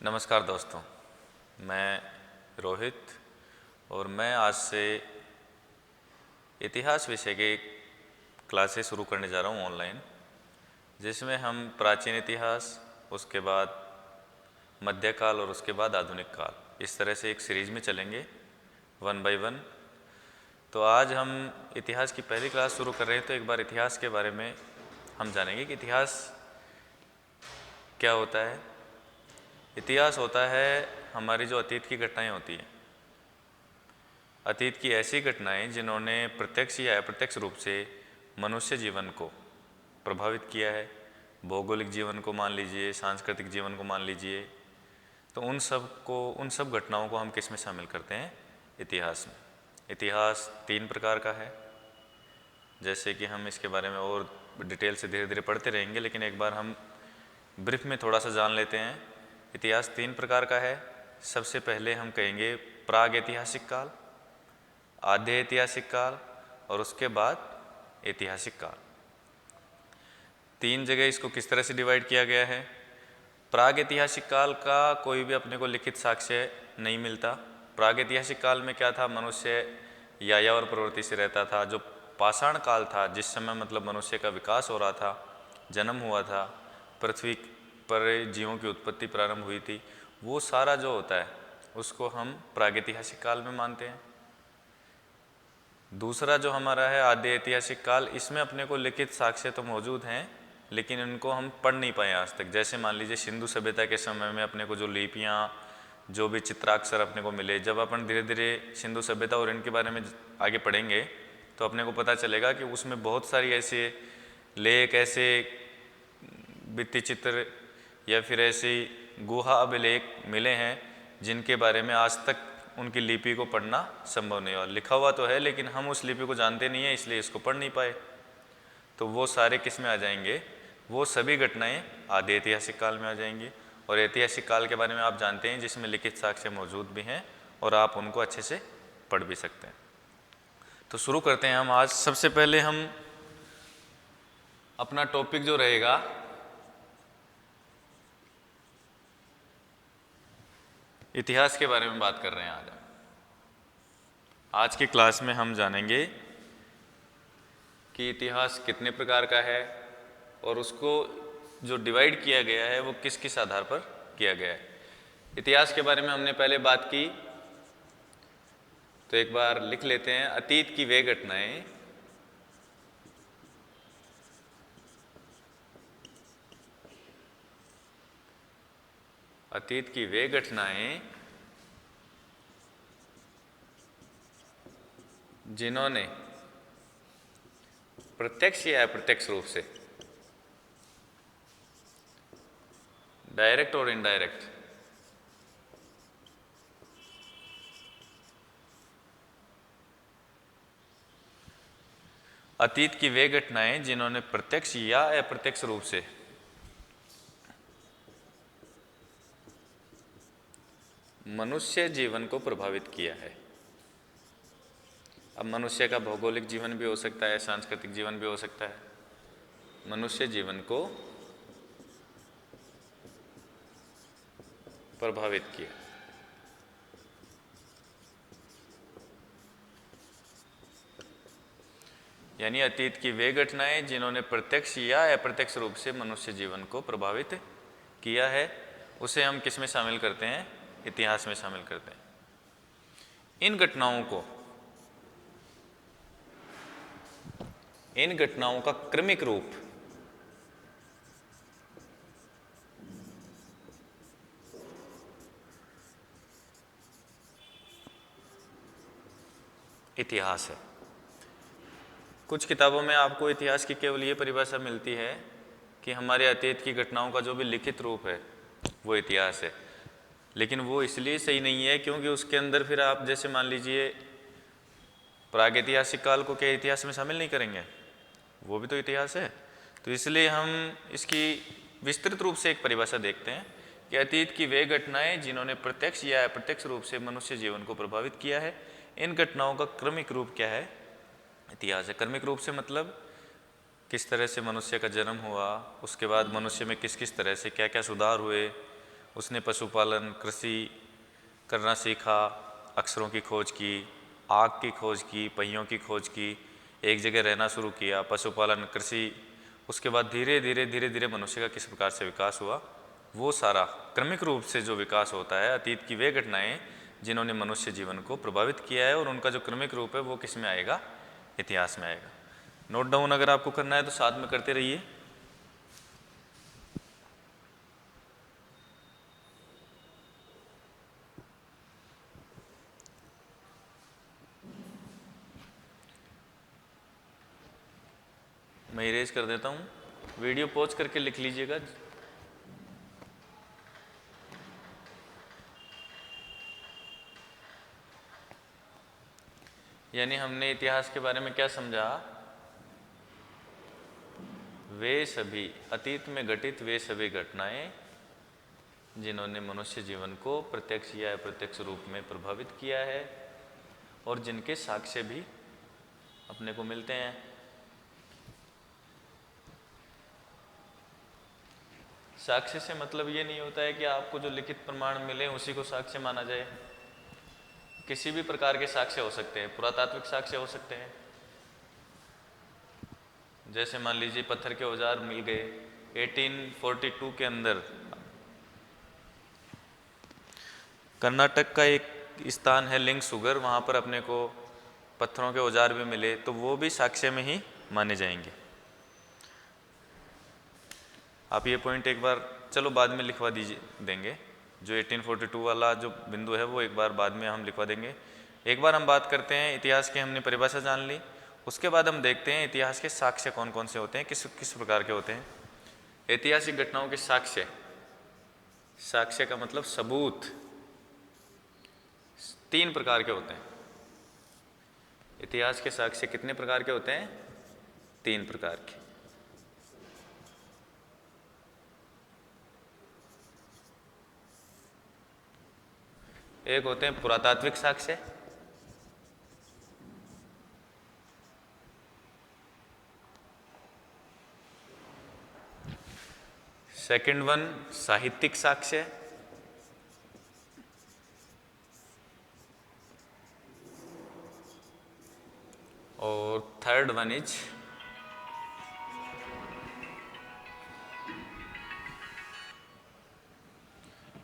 नमस्कार दोस्तों, मैं रोहित और मैं आज से इतिहास विषय के क्लासेस शुरू करने जा रहा हूँ ऑनलाइन, जिसमें हम प्राचीन इतिहास, उसके बाद मध्यकाल और उसके बाद आधुनिक काल, इस तरह से एक सीरीज में चलेंगे 1 बाय 1। तो आज हम इतिहास की पहली क्लास शुरू कर रहे हैं, तो एक बार इतिहास के बारे में हम जानेंगे कि इतिहास क्या होता है। इतिहास होता है हमारी जो अतीत की घटनाएं होती हैं, अतीत की ऐसी घटनाएं जिन्होंने प्रत्यक्ष या अप्रत्यक्ष रूप से मनुष्य जीवन को प्रभावित किया है। भौगोलिक जीवन को मान लीजिए, सांस्कृतिक जीवन को मान लीजिए, तो उन सब घटनाओं को हम किस में शामिल करते हैं? इतिहास में। इतिहास 3 प्रकार का है, जैसे कि हम इसके बारे में और डिटेल से धीरे धीरे पढ़ते रहेंगे, लेकिन एक बार हम ब्रीफ में थोड़ा सा जान लेते हैं। इतिहास 3 प्रकार का है। सबसे पहले हम कहेंगे प्राग ऐतिहासिक काल, आद्य ऐतिहासिक काल और उसके बाद ऐतिहासिक काल। 3 जगह इसको किस तरह से डिवाइड किया गया है। प्राग ऐतिहासिक काल का कोई भी अपने को लिखित साक्ष्य नहीं मिलता। प्राग ऐतिहासिक काल में क्या था? मनुष्य यायावर प्रवृत्ति से रहता था। जो पाषाण काल था, जिस समय मतलब मनुष्य का विकास हो रहा था, जन्म हुआ था, पृथ्वी पर जीवों की उत्पत्ति प्रारंभ हुई थी, वो सारा जो होता है उसको हम प्रागैतिहासिक काल में मानते हैं। दूसरा जो हमारा है आद्य ऐतिहासिक काल, इसमें अपने को लिखित साक्ष्य तो मौजूद हैं, लेकिन इनको हम पढ़ नहीं पाए आज तक। जैसे मान लीजिए सिंधु सभ्यता के समय में अपने को जो लिपियाँ, जो भी चित्राक्षर अपने को मिले, जब अपन धीरे धीरे सिंधु सभ्यता और इनके बारे में आगे पढ़ेंगे तो अपने को पता चलेगा कि उसमें बहुत सारी ऐसे लेख, ऐसे भित्ति चित्र या फिर ऐसे गुहा अभिलेख मिले हैं जिनके बारे में आज तक उनकी लिपि को पढ़ना संभव नहीं हुआ। लिखा हुआ तो है, लेकिन हम उस लिपि को जानते नहीं है, इसलिए इसको पढ़ नहीं पाए। तो वो सारे किस में आ जाएंगे? वो सभी घटनाएं आदि ऐतिहासिक काल में आ जाएंगी। और ऐतिहासिक काल के बारे में आप जानते हैं, जिसमें लिखित साक्ष्य मौजूद भी हैं और आप उनको अच्छे से पढ़ भी सकते हैं। तो शुरू करते हैं हम आज। सबसे पहले हम अपना टॉपिक जो रहेगा, इतिहास के बारे में बात कर रहे हैं। आज की क्लास में हम जानेंगे कि इतिहास कितने प्रकार का है और उसको जो डिवाइड किया गया है वो किस किस आधार पर किया गया है। इतिहास के बारे में हमने पहले बात की, तो एक बार लिख लेते हैं। अतीत की वे घटनाएं अतीत की वे घटनाएं जिन्होंने प्रत्यक्ष या अप्रत्यक्ष रूप से, डायरेक्ट और इनडायरेक्ट, अतीत की वे घटनाएं जिन्होंने प्रत्यक्ष या अप्रत्यक्ष रूप से मनुष्य जीवन को प्रभावित किया है। अब मनुष्य का भौगोलिक जीवन भी हो सकता है, सांस्कृतिक जीवन भी हो सकता है। मनुष्य जीवन को प्रभावित किया। यानी अतीत की वे घटनाएं जिन्होंने प्रत्यक्ष या अप्रत्यक्ष रूप से मनुष्य जीवन को प्रभावित किया है, उसे हम किस में शामिल करते हैं? इतिहास में शामिल करते हैं। इन घटनाओं का क्रमिक रूप इतिहास है। कुछ किताबों में आपको इतिहास की केवल ये परिभाषा मिलती है कि हमारे अतीत की घटनाओं का जो भी लिखित रूप है वो इतिहास है, लेकिन वो इसलिए सही नहीं है क्योंकि उसके अंदर फिर आप जैसे मान लीजिए प्रागैतिहासिक काल को क्या इतिहास में शामिल नहीं करेंगे? वो भी तो इतिहास है। तो इसलिए हम इसकी विस्तृत रूप से एक परिभाषा देखते हैं कि अतीत की वे घटनाएं जिन्होंने प्रत्यक्ष या अप्रत्यक्ष रूप से मनुष्य जीवन को प्रभावित किया है, इन घटनाओं का क्रमिक रूप क्या है? इतिहास है। क्रमिक रूप से मतलब किस तरह से मनुष्य का जन्म हुआ, उसके बाद मनुष्य में किस किस तरह से क्या क्या सुधार हुए, उसने पशुपालन, कृषि करना सीखा, अक्षरों की खोज की, आग की खोज की, पहियों की खोज की, एक जगह रहना शुरू किया, पशुपालन, कृषि। उसके बाद धीरे धीरे मनुष्य का किस प्रकार से विकास हुआ, वो सारा क्रमिक रूप से जो विकास होता है, अतीत की वे घटनाएं जिन्होंने मनुष्य जीवन को प्रभावित किया है, और उनका जो क्रमिक रूप है वो किस में आएगा, इतिहास में आएगा। नोट डाउन अगर आपको करना है तो साथ में करते रहिए। मैं इरेज कर देता हूँ, वीडियो पॉज करके लिख लीजिएगा। यानी हमने इतिहास के बारे में क्या समझा, वे सभी अतीत में घटित वे सभी घटनाएं जिन्होंने मनुष्य जीवन को प्रत्यक्ष या अप्रत्यक्ष रूप में प्रभावित किया है, और जिनके साक्ष्य भी अपने को मिलते हैं। साक्ष्य से मतलब ये नहीं होता है कि आपको जो लिखित प्रमाण मिले उसी को साक्ष्य माना जाए। किसी भी प्रकार के साक्ष्य हो सकते हैं, पुरातात्विक साक्ष्य हो सकते हैं, जैसे मान लीजिए पत्थर के औजार मिल गए 1842 के अंदर। कर्नाटक का एक स्थान है लिंग सुगर, वहाँ पर अपने को पत्थरों के औजार भी मिले, तो वो भी साक्ष्य में ही माने जाएंगे। आप ये पॉइंट एक बार चलो बाद में लिखवा दीजिए देंगे, जो 1842 वाला जो बिंदु है वो एक बार बाद में हम लिखवा देंगे। एक बार हम बात करते हैं इतिहास की, हमने परिभाषा जान ली, उसके बाद हम देखते हैं इतिहास के साक्ष्य कौन कौन से होते हैं, किस किस प्रकार के होते हैं। ऐतिहासिक घटनाओं के साक्ष्य, साक्ष्य का मतलब सबूत, 3 प्रकार के होते हैं। इतिहास के साक्ष्य कितने प्रकार के होते हैं, 3 प्रकार के। एक होते हैं पुरातात्विक साक्ष्य, सेकंड वन साहित्यिक साक्ष्य, और थर्ड वन इज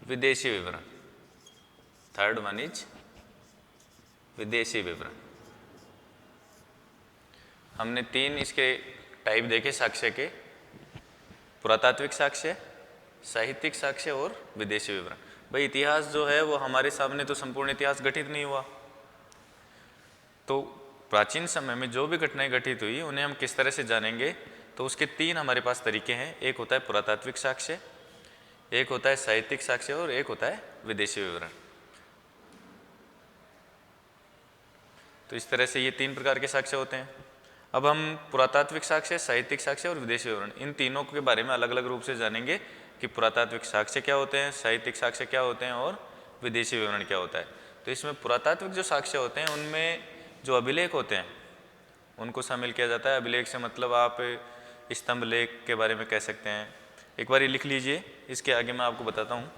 विदेशी विवरण। थर्ड वन इज विदेशी विवरण। हमने 3 इसके टाइप देखे साक्ष्य के, पुरातात्विक साक्ष्य, साहित्यिक साक्ष्य और विदेशी विवरण। भाई इतिहास जो है वो हमारे सामने तो संपूर्ण इतिहास घटित नहीं हुआ, तो प्राचीन समय में जो भी घटनाएं घटित हुई उन्हें हम किस तरह से जानेंगे, तो उसके 3 हमारे पास तरीके हैं। एक होता है पुरातात्विक साक्ष्य, एक होता है साहित्यिक साक्ष्य, और एक होता है विदेशी विवरण। तो इस तरह से ये 3 प्रकार के साक्ष्य होते हैं। अब हम पुरातात्विक साक्ष्य, साहित्यिक साक्ष्य और विदेशी विवरण, इन तीनों के बारे में अलग अलग रूप से जानेंगे कि पुरातात्विक साक्ष्य क्या होते हैं, साहित्यिक साक्ष्य क्या होते हैं और विदेशी विवरण क्या होता है। तो इसमें पुरातात्विक जो साक्ष्य होते हैं उनमें जो अभिलेख होते हैं उनको शामिल किया जाता है। अभिलेख से मतलब आप स्तंभ लेख के बारे में कह सकते हैं। एक बार ये लिख लीजिए, इसके आगे मैं आपको बताता हूँ।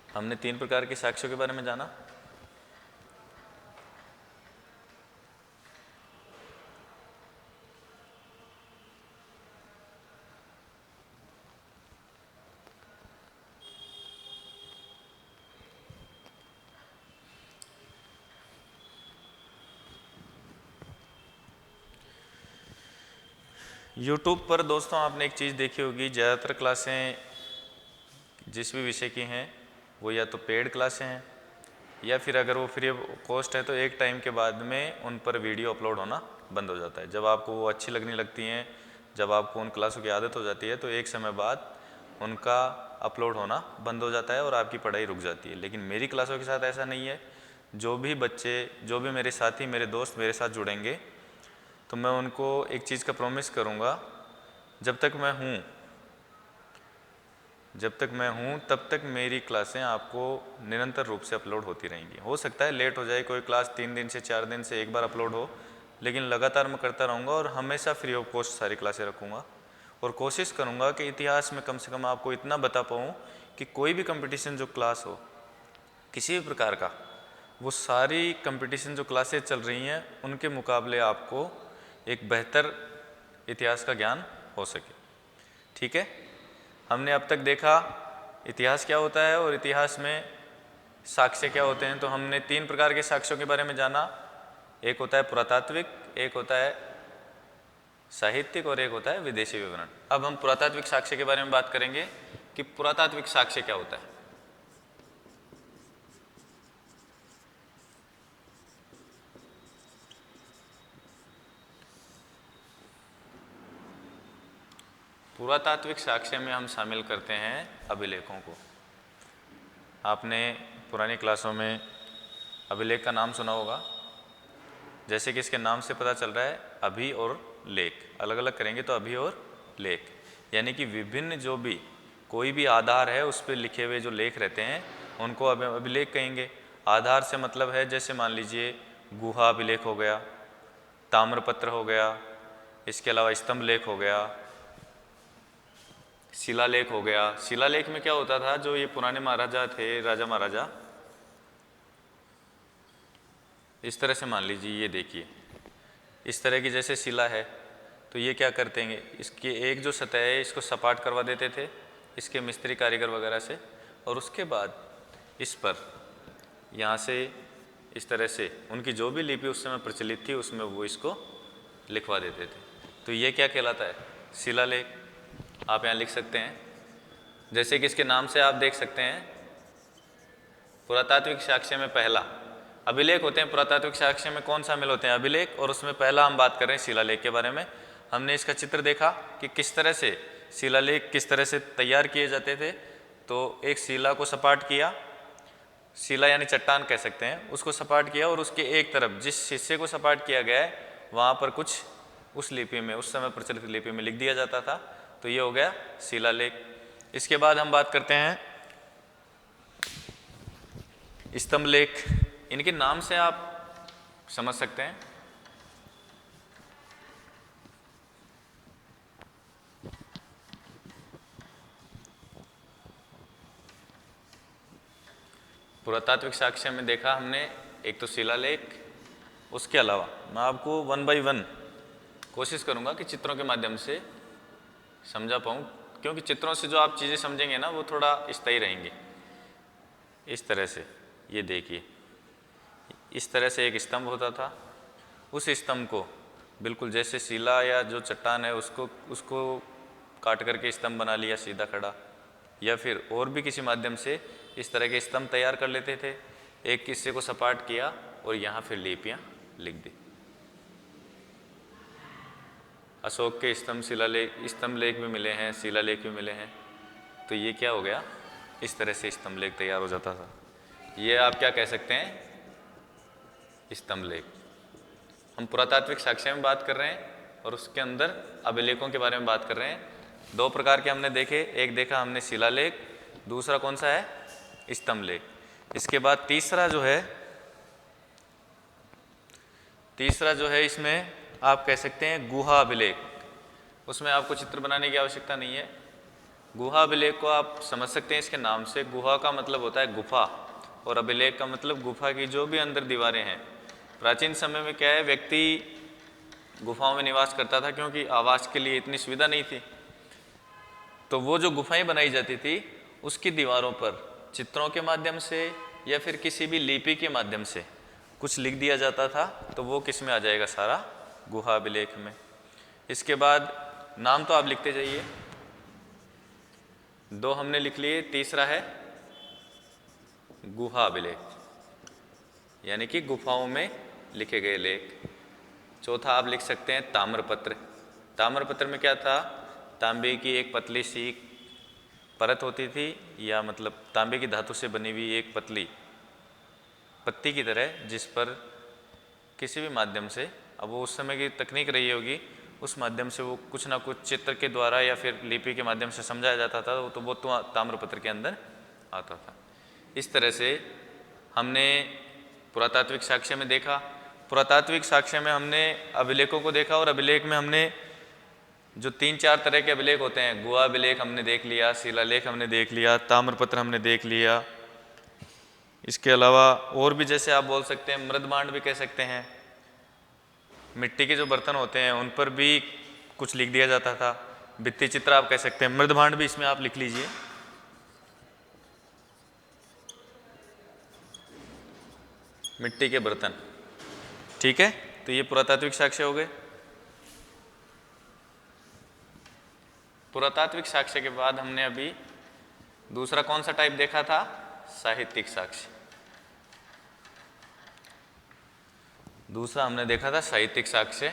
हमने 3 प्रकार के साक्ष्यों के बारे में जाना। YouTube पर दोस्तों आपने एक चीज़ देखी होगी, ज़्यादातर क्लासें जिस भी विषय की हैं वो या तो पेड क्लासें हैं, या फिर अगर वो फ्री ऑफ कॉस्ट है तो एक टाइम के बाद में उन पर वीडियो अपलोड होना बंद हो जाता है। जब आपको वो अच्छी लगने लगती हैं, जब आपको उन क्लासों की आदत हो जाती है, तो एक समय बाद उनका अपलोड होना बंद हो जाता है और आपकी पढ़ाई रुक जाती है। लेकिन मेरी क्लासों के साथ ऐसा नहीं है। जो भी बच्चे, जो भी मेरे साथी, मेरे दोस्त मेरे साथ जुड़ेंगे, तो मैं उनको एक चीज़ का प्रॉमिस करूँगा, जब तक मैं हूँ जब तक मैं हूँ तब तक मेरी क्लासें आपको निरंतर रूप से अपलोड होती रहेंगी। हो सकता है लेट हो जाए, कोई क्लास 3 दिन से 4 दिन से एक बार अपलोड हो, लेकिन लगातार मैं करता रहूँगा और हमेशा फ्री ऑफ कॉस्ट सारी क्लासें रखूँगा। और कोशिश करूँगा कि इतिहास में कम से कम आपको इतना बता पाऊँ कि कोई भी कंपटीशन जो क्लास हो किसी भी प्रकार का, वो सारी कंपटीशन जो क्लासेस चल रही हैं उनके मुकाबले आपको एक बेहतर इतिहास का ज्ञान हो सके। ठीक है, हमने अब तक देखा इतिहास क्या होता है और इतिहास में साक्ष्य क्या होते हैं। तो हमने 3 प्रकार के साक्ष्यों के बारे में जाना। एक होता है पुरातात्विक, एक होता है साहित्यिक और एक होता है विदेशी विवरण। अब हम पुरातात्विक साक्ष्य के बारे में बात करेंगे कि पुरातात्विक साक्ष्य क्या होता है। पुरातात्विक साक्ष्य में हम शामिल करते हैं अभिलेखों को। आपने पुरानी क्लासों में अभिलेख का नाम सुना होगा। जैसे कि इसके नाम से पता चल रहा है अभि और लेख, अलग अलग करेंगे तो अभि और लेख, यानी कि विभिन्न जो भी कोई भी आधार है उस पर लिखे हुए जो लेख रहते हैं उनको अभिलेख कहेंगे। आधार से मतलब है जैसे मान लीजिए गुहा अभिलेख हो गया, ताम्रपत्र हो गया, इसके अलावा स्तंभ लेख हो गया, शिलालेख हो गया। शिलालेख में क्या होता था, जो ये पुराने महाराजा थे, राजा महाराजा, इस तरह से मान लीजिए ये देखिए इस तरह की जैसे शिला है, तो ये क्या करते हैं, इसकी एक जो सतह है इसको सपाट करवा देते थे इसके मिस्त्री कारीगर वगैरह से, और उसके बाद इस पर यहाँ से इस तरह से उनकी जो भी लिपि उस समय प्रचलित थी उसमें वो इसको लिखवा देते थे। तो ये क्या कहलाता है, शिलालेख। आप यहाँ लिख सकते हैं, जैसे कि इसके नाम से आप देख सकते हैं पुरातात्विक साक्ष्य में पहला अभिलेख होते हैं। पुरातात्विक साक्ष्य में कौन शामिल होते हैं, अभिलेख, और उसमें पहला हम बात कर रहे हैं शिलालेख के बारे में। हमने इसका चित्र देखा कि किस तरह से शिलालेख किस तरह से तैयार किए जाते थे। तो एक शिला को सपाट किया, शिला यानी चट्टान कह सकते हैं, उसको सपाट किया और उसके एक तरफ जिस हिस्से को सपाट किया गया है वहाँ पर कुछ उस लिपि में, उस समय प्रचलित लिपि में लिख दिया जाता था। तो ये हो गया शिलालेख। इसके बाद हम बात करते हैं स्तंभ लेख। इनके नाम से आप समझ सकते हैं पुरातात्विक साक्ष्य में देखा हमने एक तो शिलालेख, उसके अलावा मैं आपको 1 बाय 1 कोशिश करूंगा कि चित्रों के माध्यम से समझा पाऊँ, क्योंकि चित्रों से जो आप चीज़ें समझेंगे ना वो थोड़ा स्थायी रहेंगी। इस तरह से ये देखिए, इस तरह से एक स्तंभ होता था, उस स्तंभ को बिल्कुल जैसे शिला या जो चट्टान है उसको काट करके स्तंभ बना लिया सीधा खड़ा, या फिर और भी किसी माध्यम से इस तरह के स्तंभ तैयार कर लेते थे। एक हिस्से को सपाट किया और यहाँ फिर लिपियाँ लिख दी। अशोक के स्तंभ लेख भी मिले हैं, शिलालेख भी मिले हैं। तो ये क्या हो गया, इस तरह से स्तंभ लेख तैयार हो जाता था। ये आप क्या कह सकते हैं, स्तंभ लेख। हम पुरातात्विक साक्ष्य में बात कर रहे हैं और उसके अंदर अभिलेखों के बारे में बात कर रहे हैं। 2 प्रकार के हमने देखे, एक देखा हमने शिलालेख, दूसरा कौन सा है, स्तंभ लेख। इसके बाद तीसरा जो है इसमें आप कह सकते हैं गुहा अभिलेख। उसमें आपको चित्र बनाने की आवश्यकता नहीं है। गुहा अभिलेख को आप समझ सकते हैं इसके नाम से। गुहा का मतलब होता है गुफा और अभिलेख का मतलब गुफा की जो भी अंदर दीवारें हैं। प्राचीन समय में क्या है, व्यक्ति गुफाओं में निवास करता था क्योंकि आवास के लिए इतनी सुविधा नहीं थी। तो वो जो गुफाएं बनाई जाती थी उसकी दीवारों पर चित्रों के माध्यम से या फिर किसी भी लिपि के माध्यम से कुछ लिख दिया जाता था। तो वो किस में आ जाएगा, सारा गुहा अभिलेख में। इसके बाद नाम तो आप लिखते जाइए, 2 हमने लिख लिए, तीसरा है गुहा अभिलेख, यानी कि गुफाओं में लिखे गए लेख। चौथा आप लिख सकते हैं ताम्रपत्र। ताम्रपत्र में क्या था, तांबे की एक पतली सी परत होती थी, या मतलब तांबे की धातु से बनी हुई एक पतली पत्ती की तरह, जिस पर किसी भी माध्यम से, अब वो उस समय की तकनीक रही होगी, उस माध्यम से वो कुछ ना कुछ चित्र के द्वारा या फिर लिपि के माध्यम से समझाया जाता था, तो वो ताम्रपत्र के अंदर आता था। इस तरह से हमने पुरातात्विक साक्ष्य में देखा। पुरातात्विक साक्ष्य में हमने अभिलेखों को देखा, और अभिलेख में हमने जो 3-4 तरह के अभिलेख होते हैं, गुहा अभिलेख हमने देख लिया, शिलालेख हमने देख लिया, ताम्रपत्र हमने देख लिया। इसके अलावा और भी, जैसे आप बोल सकते हैं मृदभांड भी कह सकते हैं, मिट्टी के जो बर्तन होते हैं उन पर भी कुछ लिख दिया जाता था। भित्ति चित्र आप कह सकते हैं, मृदभांड भी इसमें आप लिख लीजिए। मिट्टी के बर्तन, ठीक है। तो ये पुरातात्विक साक्ष्य हो गए। पुरातात्विक साक्ष्य के बाद हमने अभी दूसरा कौन सा टाइप देखा था? साहित्यिक साक्ष्य। दूसरा हमने देखा था साहित्यिक साक्ष्य।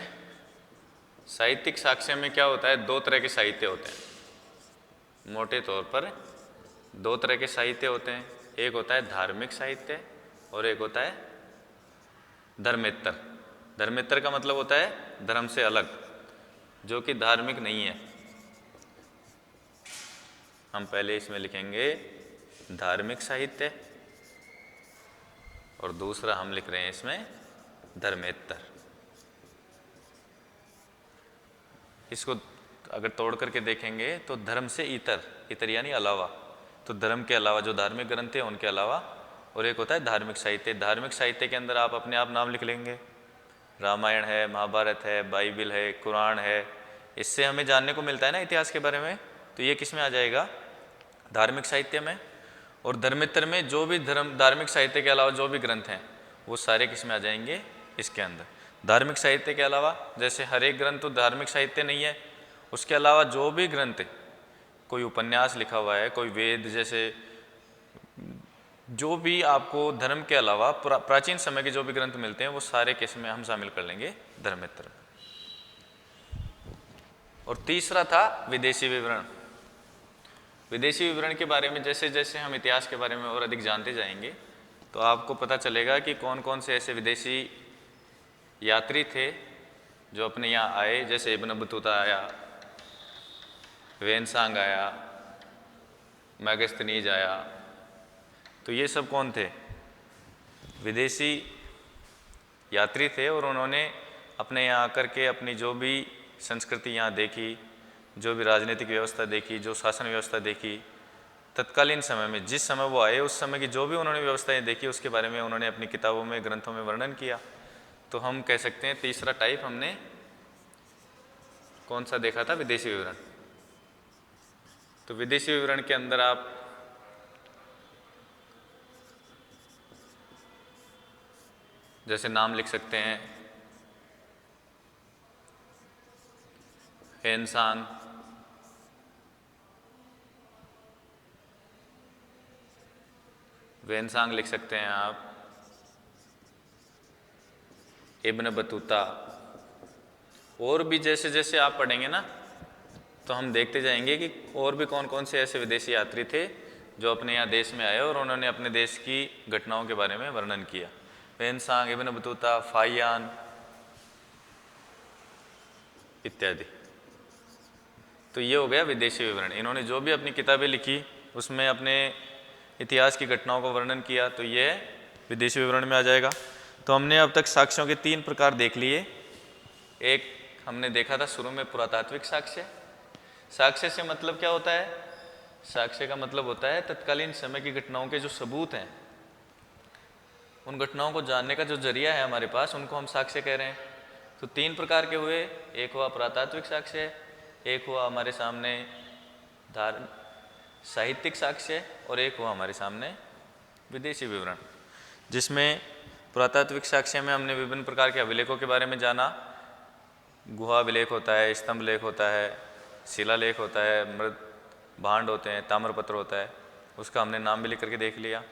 साहित्यिक साक्ष्य में क्या होता है? 2 तरह के साहित्य होते हैं। मोटे तौर पर 2 तरह के साहित्य होते हैं। एक होता है धार्मिक साहित्य और एक होता है धर्मेत्तर। धर्मेत्तर का मतलब होता है धर्म से अलग, जो कि धार्मिक नहीं है। हम पहले इसमें लिखेंगे धार्मिक साहित्य, और दूसरा हम लिख रहे हैं इसमें धर्मेत्तर। इसको अगर तोड़ करके देखेंगे तो धर्म से इतर, इतर यानी अलावा, तो धर्म के अलावा जो धार्मिक ग्रंथ है उनके अलावा। और एक होता है धार्मिक साहित्य। धार्मिक साहित्य के अंदर आप अपने आप नाम लिख लेंगे, रामायण है, महाभारत है, बाइबिल है, कुरान है। इससे हमें जानने को मिलता है ना इतिहास के बारे में, तो ये किस में आ जाएगा? धार्मिक साहित्य में। और धर्मेत्तर में जो भी धार्मिक साहित्य के अलावा जो भी ग्रंथ हैं वो सारे किस में आ जाएंगे? इसके अंदर। धार्मिक साहित्य के अलावा, जैसे हर एक ग्रंथ तो धार्मिक साहित्य नहीं है, उसके अलावा जो भी ग्रंथ है, कोई उपन्यास लिखा हुआ है, कोई वेद, जैसे जो भी आपको धर्म के अलावा प्राचीन समय के जो भी ग्रंथ मिलते हैं वो सारे किस में हम शामिल कर लेंगे? धर्मेत्तर। और तीसरा था विदेशी विवरण। विदेशी विवरण के बारे में जैसे जैसे हम इतिहास के बारे में और अधिक जानते जाएंगे तो आपको पता चलेगा कि कौन कौन से ऐसे विदेशी यात्री थे जो अपने यहाँ आए। जैसे इब्न बतूता आया, वेनसांग आया, मैगस्थनीज आया। तो ये सब कौन थे? विदेशी यात्री थे, और उन्होंने अपने यहाँ आकर के अपनी जो भी संस्कृति यहाँ देखी, जो भी राजनीतिक व्यवस्था देखी, जो शासन व्यवस्था देखी, तत्कालीन समय में जिस समय वो आए उस समय की जो भी उन्होंने व्यवस्थाएं देखी उसके बारे में उन्होंने अपनी किताबों में, ग्रंथों में वर्णन किया। तो हम कह सकते हैं तीसरा टाइप हमने कौन सा देखा था? विदेशी विवरण। तो विदेशी विवरण के अंदर आप जैसे नाम लिख सकते हैं, वेनसांग, वेनसांग लिख सकते हैं आप, इब्न बतूता। और भी जैसे जैसे आप पढ़ेंगे ना तो हम देखते जाएंगे कि और भी कौन कौन से ऐसे विदेशी यात्री थे जो अपने यहाँ देश में आए और उन्होंने अपने देश की घटनाओं के बारे में वर्णन किया। वेनसांग, इब्न बतूता, फाहियान इत्यादि। तो ये हो गया विदेशी विवरण। इन्होंने जो भी अपनी किताबें लिखी उसमें अपने इतिहास की घटनाओं को वर्णन किया, तो ये विदेशी विवरण में आ जाएगा। तो हमने अब तक साक्ष्यों के 3 प्रकार देख लिए। एक हमने देखा था शुरू में पुरातात्विक साक्ष्य। साक्ष्य से मतलब क्या होता है? साक्ष्य का मतलब होता है तत्कालीन समय की घटनाओं के जो सबूत हैं, उन घटनाओं को जानने का जो जरिया है हमारे पास, उनको हम साक्ष्य कह रहे हैं। तो 3 प्रकार के हुए। एक हुआ पुरातात्विक साक्ष्य, एक हुआ हमारे सामने साहित्यिक साक्ष्य, और एक हुआ हमारे सामने विदेशी विवरण। जिसमें पुरातात्विक साक्ष्य में हमने विभिन्न प्रकार के अभिलेखों के बारे में जाना। गुहा अभिलेख होता है, स्तंभ लेख होता है, शिलालेख होता है, मृद भांड होते हैं, ताम्रपत्र होता है, उसका हमने नाम भी लिख करके देख लिया।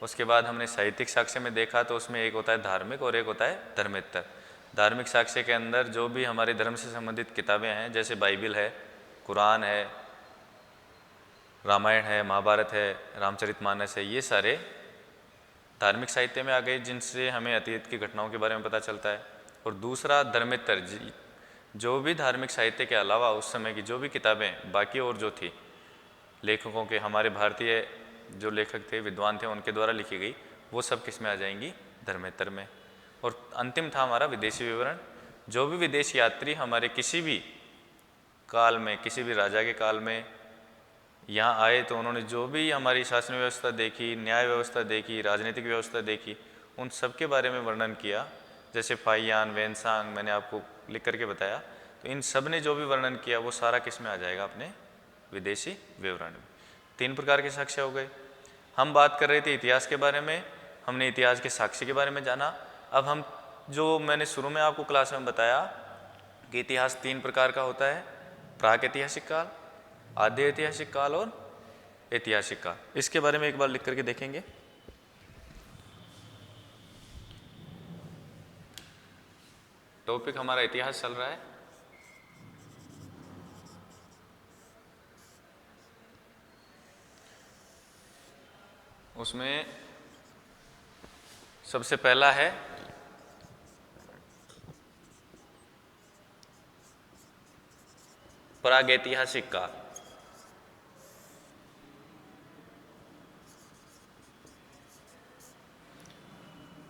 उसके बाद हमने साहित्यिक साक्ष्य में देखा तो उसमें एक होता है धार्मिक और एक होता है धर्मेत्तर। धार्मिक साक्ष्य के अंदर जो भी हमारे धर्म से संबंधित किताबें हैं, जैसे बाइबिल है, कुरान है, रामायण है, महाभारत है, रामचरितमानस है, ये सारे धार्मिक साहित्य में आ गए जिनसे हमें अतीत की घटनाओं के बारे में पता चलता है। और दूसरा धर्मेत्तर, जो भी धार्मिक साहित्य के अलावा उस समय की जो भी किताबें बाकी और जो थी लेखकों के, हमारे भारतीय जो लेखक थे, विद्वान थे, उनके द्वारा लिखी गई, वो सब किस में आ जाएंगी? धर्मेतर में। और अंतिम था हमारा विदेशी विवरण। जो भी विदेशी यात्री हमारे किसी भी काल में, किसी भी राजा के काल में यहाँ आए तो उन्होंने जो भी हमारी शासन व्यवस्था देखी, न्याय व्यवस्था देखी, राजनीतिक व्यवस्था देखी, उन सब के बारे में वर्णन किया। जैसे फाइयान, वेनसांग मैंने आपको लिख करके बताया। तो इन सब ने जो भी वर्णन किया वो सारा किस में आ जाएगा? अपने विदेशी विवरण में। 3 प्रकार के साक्ष्य हो गए। हम बात कर रहे थे इतिहास के बारे में, हमने इतिहास के साक्ष्य के बारे में जाना। अब हम जो मैंने शुरू में आपको क्लास में बताया कि इतिहास 3 प्रकार का होता है, प्रागैतिहासिक काल, आद्य ऐतिहासिक काल और ऐतिहासिक काल। इसके बारे में एक बार लिख करके देखेंगे। टॉपिक हमारा इतिहास चल रहा है। उसमें सबसे पहला है प्रागैतिहासिक काल।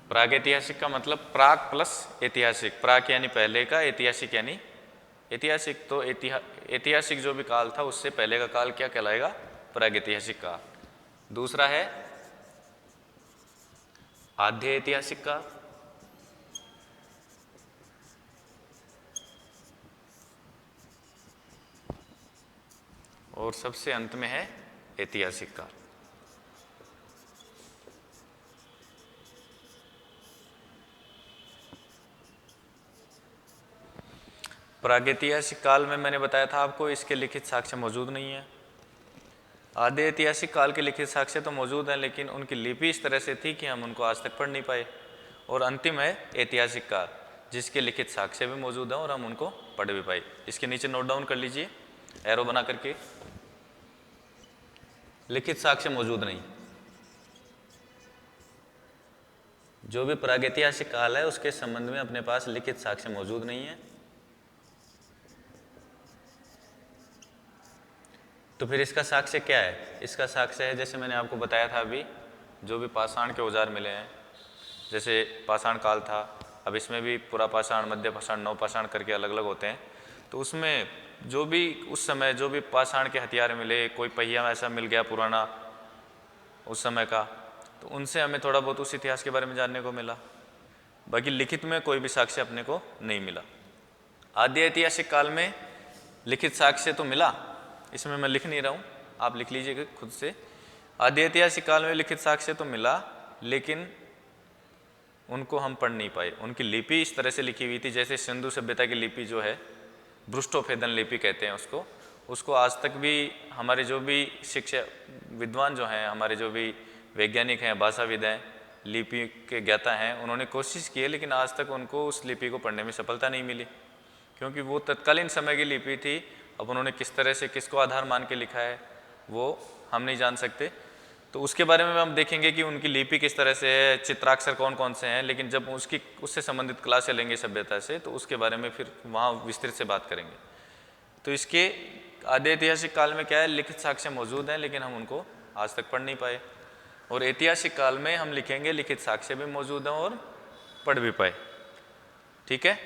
प्रागैतिहासिक का मतलब प्राग प्लस ऐतिहासिक। प्राग यानी पहले का, ऐतिहासिक यानी ऐतिहासिक। तो ऐतिहासिक जो भी काल था उससे पहले का काल क्या कहलाएगा? प्रागैतिहासिक काल। दूसरा है आद्य ऐतिहासिक काल। और सबसे अंत में है ऐतिहासिक काल। प्रागैतिहासिक काल में मैंने बताया था आपको इसके लिखित साक्ष्य मौजूद नहीं है। आद्य ऐतिहासिक काल के लिखित साक्ष्य तो मौजूद हैं, लेकिन उनकी लिपि इस तरह से थी कि हम उनको आज तक पढ़ नहीं पाए। और अंतिम है ऐतिहासिक काल, जिसके लिखित साक्ष्य भी मौजूद हैं और हम उनको पढ़ भी पाए। इसके नीचे नोट डाउन कर लीजिए एरो बना करके। लिखित साक्ष्य मौजूद नहीं। जो भी प्रागैतिहासिक काल है उसके संबंध में अपने पास लिखित साक्ष्य मौजूद नहीं है। तो फिर इसका साक्ष्य क्या है? इसका साक्ष्य है, जैसे मैंने आपको बताया था अभी, जो भी पाषाण के औजार मिले हैं, जैसे पाषाण काल था, अब इसमें भी पुरा पाषाण, मध्य पाषाण, नव पाषाण करके अलग अलग होते हैं। तो उसमें जो भी उस समय जो भी पाषाण के हथियार मिले, कोई पहिया ऐसा मिल गया पुराना उस समय का, तो उनसे हमें थोड़ा बहुत उस इतिहास के बारे में जानने को मिला। बाकी लिखित में कोई भी साक्ष्य अपने को नहीं मिला। आद्य ऐतिहासिक काल में लिखित साक्ष्य तो मिला, इसमें मैं लिख नहीं रहा हूँ, आप लिख लीजिएगा खुद से। आद्य ऐतिहासिक काल में लिखित साक्ष्य तो मिला, लेकिन उनको हम पढ़ नहीं पाए। उनकी लिपि इस तरह से लिखी हुई थी, जैसे सिंधु सभ्यता की लिपि जो है, ब्रुष्टोफेदन लिपि कहते हैं उसको आज तक भी हमारे जो भी शिक्षा विद्वान जो हैं, हमारे जो भी वैज्ञानिक हैं, भाषाविद हैं, लिपि के ज्ञाता हैं, उन्होंने कोशिश की है, लेकिन आज तक उनको उस लिपि को पढ़ने में सफलता नहीं मिली, क्योंकि वो तत्कालीन समय की लिपि थी। अब उन्होंने किस तरह से, किसको आधार मान के लिखा है, वो हम नहीं जान सकते। तो उसके बारे में हम देखेंगे कि उनकी लिपि किस तरह से है, चित्राक्षर कौन कौन से हैं, लेकिन जब उससे संबंधित क्लासें लेंगे सभ्यता से, तो उसके बारे में फिर वहाँ विस्तृत से बात करेंगे। तो इसके आद्य ऐतिहासिक काल में क्या है, लिखित साक्ष्य मौजूद हैं, लेकिन हम उनको आज तक पढ़ नहीं पाए। और ऐतिहासिक काल में हम लिखेंगे लिखित साक्ष्य भी मौजूद हैं और पढ़ भी पाए। ठीक है,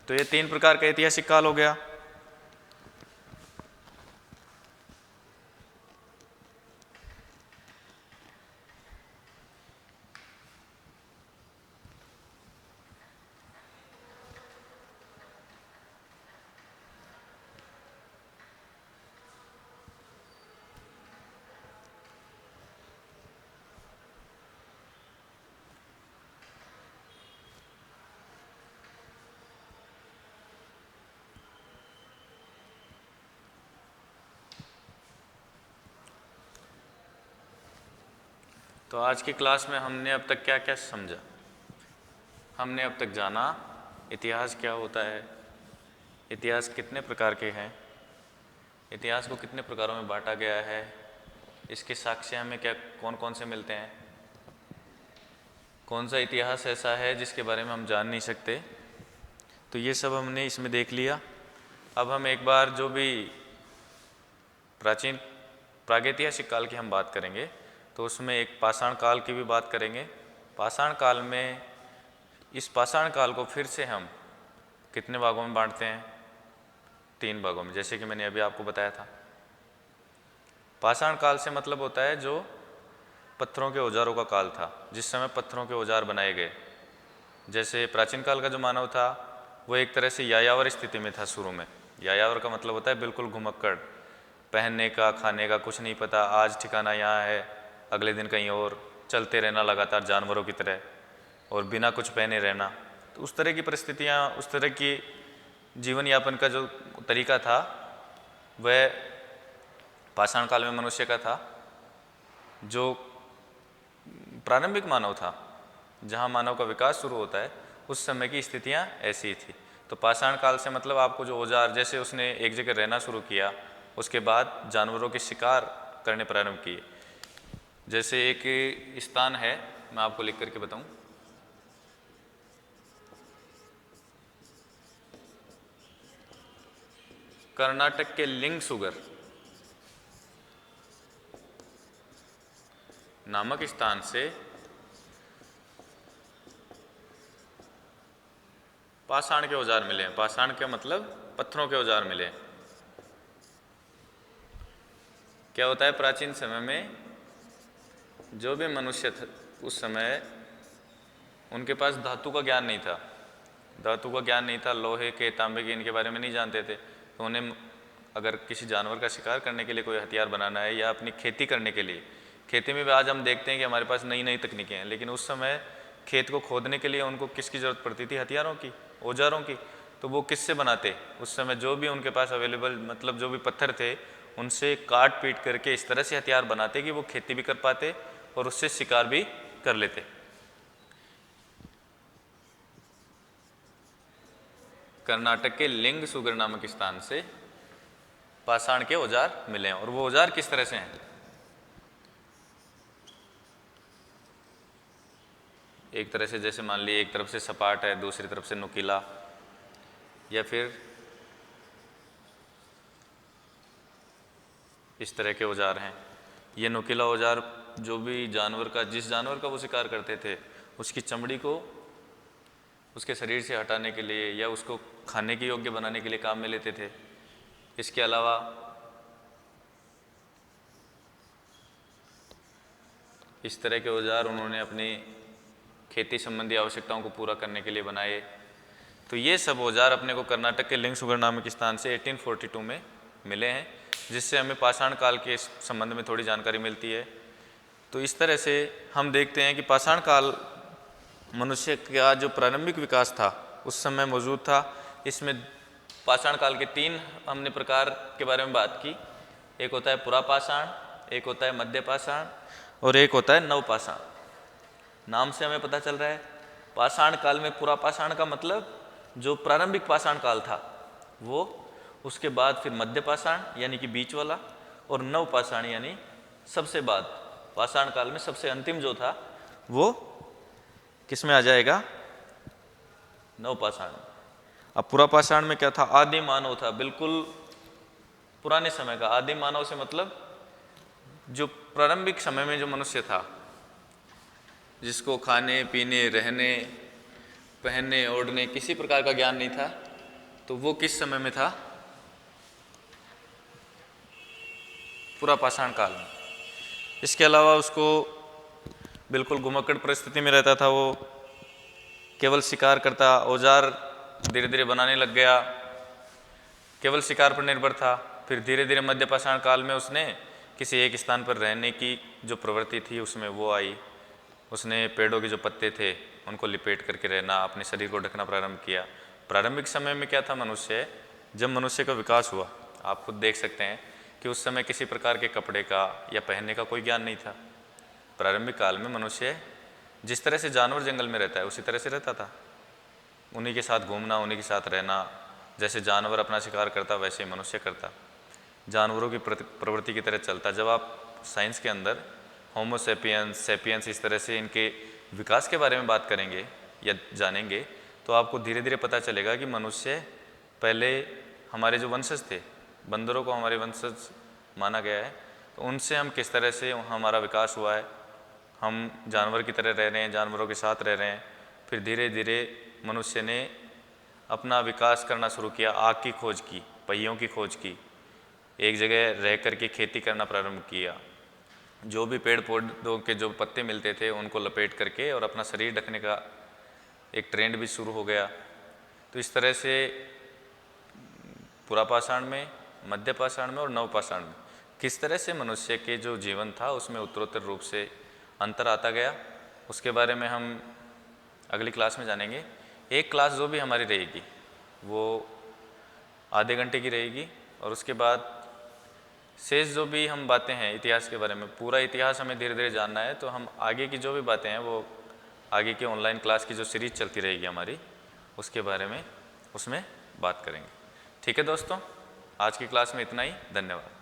तो ये 3 प्रकार का ऐतिहासिक काल हो गया। तो आज की क्लास में हमने अब तक क्या क्या समझा? हमने अब तक जाना इतिहास क्या होता है, इतिहास कितने प्रकार के हैं, इतिहास को कितने प्रकारों में बांटा गया है, इसके साक्ष्य हमें क्या कौन कौन से मिलते हैं, कौन सा इतिहास ऐसा है जिसके बारे में हम जान नहीं सकते, तो ये सब हमने इसमें देख लिया। अब हम एक बार जो भी प्रागैतिहासिक काल की हम बात करेंगे तो उसमें एक पाषाण काल की भी बात करेंगे। पाषाण काल में, इस पाषाण काल को फिर से हम कितने भागों में बांटते हैं? 3 भागों में, जैसे कि मैंने अभी आपको बताया था। पाषाण काल से मतलब होता है जो पत्थरों के औजारों का काल था, जिस समय पत्थरों के औजार बनाए गए। जैसे प्राचीन काल का जो मानव था वो एक तरह से यायावर स्थिति में था शुरू में। यायावर का मतलब होता है बिल्कुल घुमक्कड़, पहनने का खाने का कुछ नहीं पता, आज ठिकाना यहाँ है अगले दिन कहीं और, चलते रहना लगातार जानवरों की तरह और बिना कुछ पहने रहना। तो उस तरह की परिस्थितियाँ, उस तरह की जीवन यापन का जो तरीका था वह पाषाण काल में मनुष्य का था। जो प्रारंभिक मानव था, जहाँ मानव का विकास शुरू होता है, उस समय की स्थितियाँ ऐसी थी। तो पाषाण काल से मतलब आपको जो औजार, जैसे उसने एक जगह रहना शुरू किया, उसके बाद जानवरों के शिकार करने प्रारंभ किए। जैसे एक स्थान है, मैं आपको लिख करके बताऊं, कर्नाटक के लिंगसुगर नामक स्थान से पाषाण के औजार मिले हैं। पाषाण के मतलब पत्थरों के औजार मिले हैं। क्या होता है, प्राचीन समय में जो भी मनुष्य थे उस समय उनके पास धातु का ज्ञान नहीं था। धातु का ज्ञान नहीं था, लोहे के, तांबे के, इनके बारे में नहीं जानते थे। तो उन्हें अगर किसी जानवर का शिकार करने के लिए कोई हथियार बनाना है या अपनी खेती करने के लिए, खेती में भी आज हम देखते हैं कि हमारे पास नई नई तकनीकें हैं, लेकिन उस समय खेत को खोदने के लिए उनको किसकी ज़रूरत पड़ती थी? हथियारों की, औजारों की। तो वो किससे बनाते? उस समय जो भी उनके पास अवेलेबल, मतलब जो भी पत्थर थे, उनसे काट पीट करके इस तरह से हथियार बनाते कि वो खेती भी कर पाते और उससे शिकार भी कर लेते। कर्नाटक के लिंगसुगर नामक स्थान से पाषाण के औजार मिले हैं। और वो औजार किस तरह से हैं? एक तरह से, जैसे मान लीजिए एक तरफ से सपाट है, दूसरी तरफ से नुकीला, या फिर इस तरह के औजार हैं। ये नुकीला औजार जो भी जानवर का, जिस जानवर का वो शिकार करते थे, उसकी चमड़ी को उसके शरीर से हटाने के लिए या उसको खाने के योग्य बनाने के लिए काम में लेते थे। इसके अलावा इस तरह के औजार उन्होंने अपनी खेती संबंधी आवश्यकताओं को पूरा करने के लिए बनाए। तो ये सब औजार अपने को कर्नाटक के लिंगसुगर नामक स्थान से 1842 में मिले हैं, जिससे हमें पाषाण काल के संबंध में थोड़ी जानकारी मिलती है। तो इस तरह से हम देखते हैं कि पाषाण काल मनुष्य का जो प्रारंभिक विकास था उस समय मौजूद था। इसमें पाषाण काल के 3 हमने प्रकार के बारे में बात की। एक होता है पुरापाषाण, एक होता है मध्य पाषाण और एक होता है नवपाषाण। नाम से हमें पता चल रहा है पाषाण काल में पुरापाषाण का मतलब जो प्रारंभिक पाषाण काल था वो, उसके बाद फिर मध्य पाषाण यानी कि बीच वाला, और नवपाषाण यानी सबसे बाद, पाषाण काल में सबसे अंतिम जो था वो किस में आ जाएगा? नवपाषाण। अब पुरापाषाण में क्या था? आदि मानव था, बिल्कुल पुराने समय का। आदि मानव से मतलब जो प्रारंभिक समय में जो मनुष्य था, जिसको खाने पीने, रहने, पहनने, ओढ़ने किसी प्रकार का ज्ञान नहीं था, तो वो किस समय में था? पुरापाषाण काल में। इसके अलावा उसको बिल्कुल घुमक्कड़ परिस्थिति में रहता था, वो केवल शिकार करता, औजार धीरे धीरे बनाने लग गया, केवल शिकार पर निर्भर था। फिर धीरे धीरे मध्य पाषाण काल में उसने किसी एक स्थान पर रहने की जो प्रवृत्ति थी उसमें वो आई। उसने पेड़ों के जो पत्ते थे उनको लिपेट करके रहना, अपने शरीर को ढकना प्रारंभ किया। प्रारंभिक समय में क्या था? मनुष्य, जब मनुष्य का विकास हुआ, आप खुद देख सकते हैं कि उस समय किसी प्रकार के कपड़े का या पहनने का कोई ज्ञान नहीं था। प्रारंभिक काल में मनुष्य जिस तरह से जानवर जंगल में रहता है उसी तरह से रहता था। उन्हीं के साथ घूमना, उन्हीं के साथ रहना, जैसे जानवर अपना शिकार करता वैसे ही मनुष्य करता, जानवरों की प्रवृत्ति की तरह चलता। जब आप साइंस के अंदर होमो सेपियंस, सेपियंस, इस तरह से इनके विकास के बारे में बात करेंगे या जानेंगे तो आपको धीरे धीरे पता चलेगा कि मनुष्य पहले हमारे जो वंशज थे, बंदरों को हमारे वंशज माना गया है, तो उनसे हम किस तरह से हमारा विकास हुआ है, हम जानवर की तरह रह रहे हैं, जानवरों के साथ रह रहे हैं। फिर धीरे धीरे मनुष्य ने अपना विकास करना शुरू किया, आग की खोज की, पहियों की खोज की, एक जगह रह कर के खेती करना प्रारंभ किया, जो भी पेड़ पौधों के जो पत्ते मिलते थे उनको लपेट करके और अपना शरीर ढकने का एक ट्रेंड भी शुरू हो गया। तो इस तरह से पुरापाषाण में, मध्यपाषाण में और नवपाषाण में किस तरह से मनुष्य के जो जीवन था उसमें उत्तरोत्तर रूप से अंतर आता गया, उसके बारे में हम अगली क्लास में जानेंगे। एक क्लास जो भी हमारी रहेगी वो आधे घंटे की रहेगी, और उसके बाद शेष जो भी हम बातें हैं इतिहास के बारे में, पूरा इतिहास हमें धीरे धीरे जानना है, तो हम आगे की जो भी बातें हैं वो आगे की ऑनलाइन क्लास की जो सीरीज चलती रहेगी हमारी, उसके बारे में उसमें बात करेंगे। ठीक है दोस्तों, आज की क्लास में इतना ही। धन्यवाद।